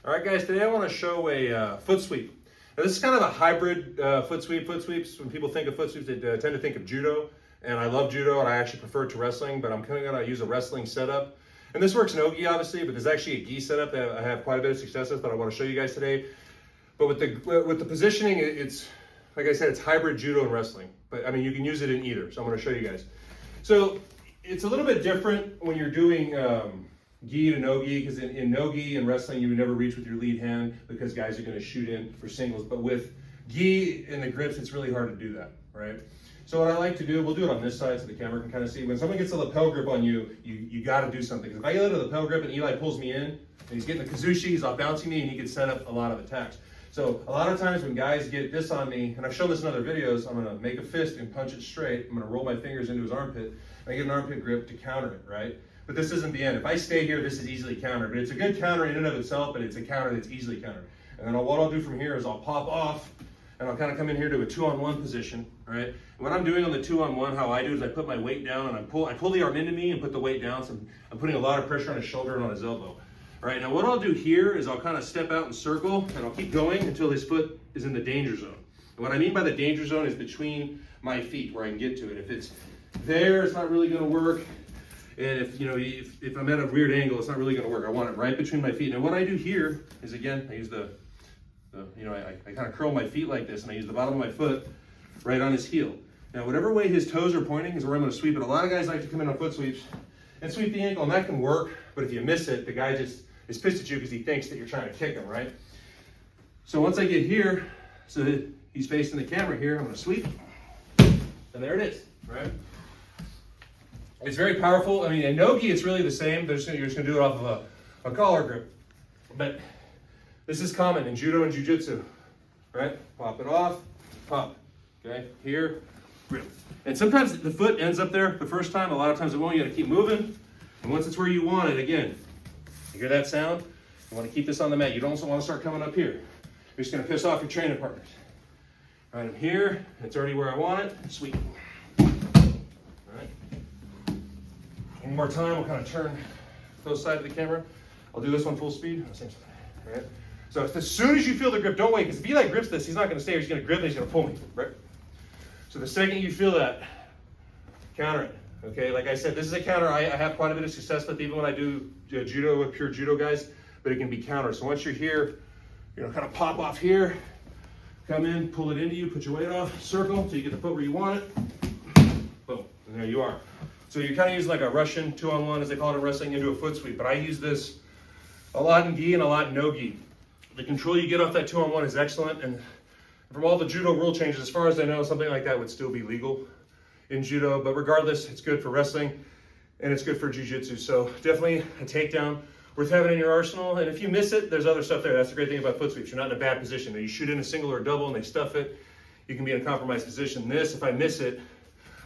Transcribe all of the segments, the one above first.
All right, guys, today I want to show a foot sweep. Now, this is kind of a hybrid foot sweep. Foot sweeps, when people think of foot sweeps, they tend to think of judo. And I love judo, and I actually prefer it to wrestling, but I'm kind of going to use a wrestling setup. And this works no gi, obviously, but there's actually a gi setup that I have quite a bit of success with that I want to show you guys today. But with the positioning, it's, like I said, it's hybrid judo and wrestling. But I mean, you can use it in either, so I'm going to show you guys. So it's a little bit different when you're doing gi to no gi, because in no gi and wrestling you would never reach with your lead hand because guys are going to shoot in for singles. But with gi and the grips, it's really hard to do that, right? So what I like to do, we'll do it on this side so the camera can kind of see. When someone gets a lapel grip on you, you got to do something. Because if I get a lapel grip and Eli pulls me in and he's getting the kazushi, he's off bouncing me, and he can set up a lot of attacks. So a lot of times when guys get this on me, and I've shown this in other videos, I'm going to make a fist and punch it straight. I'm going to roll my fingers into his armpit, and I get an armpit grip to counter it, right? But this isn't the end. If I stay here, this is easily countered. But it's a good counter in and of itself, but it's a counter that's easily countered. And then what I'll do from here is I'll pop off, and I'll kind of come in here to a 2-on-1 position, right? And what I'm doing on the 2-on-1, how I do is I put my weight down, and I pull the arm into me and put the weight down. So I'm putting a lot of pressure on his shoulder and on his elbow. All right, now what I'll do here is I'll kind of step out and circle, and I'll keep going until his foot is in the danger zone. And what I mean by the danger zone is between my feet, where I can get to it. If it's there, it's not really going to work. And if I'm at a weird angle, it's not really going to work. I want it right between my feet. And what I do here is, again, I use I kind of curl my feet like this, and I use the bottom of my foot right on his heel. Now, whatever way his toes are pointing is where I'm going to sweep it. A lot of guys like to come in on foot sweeps and sweep the ankle, and that can work. But if you miss it, the guy just is pissed at you because he thinks that you're trying to kick him, right? So once I get here, so that he's facing the camera here, I'm going to sweep, and there it is, right? It's very powerful. I mean, in no-gi, it's really the same. You're just going to do it off of a collar grip. But this is common in judo and jiu-jitsu, right? Pop it off, pop, okay? Here, grip. And sometimes the foot ends up there the first time. A lot of times it won't. You got to keep moving. And once it's where you want it, again, you hear that sound? You want to keep this on the mat. You don't also want to start coming up here. You're just going to piss off your training partners. All right, I'm here. It's already where I want it. Sweep. One more time, we'll kind of turn both sides of the camera. I'll do this one full speed. Same side, right? So as soon as you feel the grip, don't wait, because if Eli grips this, he's not going to stay here. He's going to grip and he's going to pull me, right? So the second you feel that, counter it, okay? Like I said, this is a counter I have quite a bit of success with, even when I do judo with pure judo guys, but it can be countered. So once you're here, kind of pop off here, come in, pull it into you, put your weight off, circle until you get the foot where you want it. Boom, and there you are. So you're kind of using like a Russian 2-on-1, as they call it in wrestling, into a foot sweep. But I use this a lot in gi and a lot in no gi. The control you get off that 2-on-1 is excellent. And from all the judo rule changes, as far as I know, something like that would still be legal in judo. But regardless, it's good for wrestling and it's good for jiu-jitsu. So definitely a takedown worth having in your arsenal. And if you miss it, there's other stuff there. That's the great thing about foot sweeps. You're not in a bad position. You shoot in a single or a double and they stuff it, you can be in a compromised position. This, if I miss it,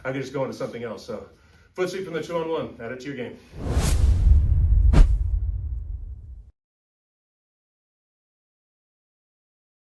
I can just go into something else. So foot sweep from the 2-on-1, add it to your game.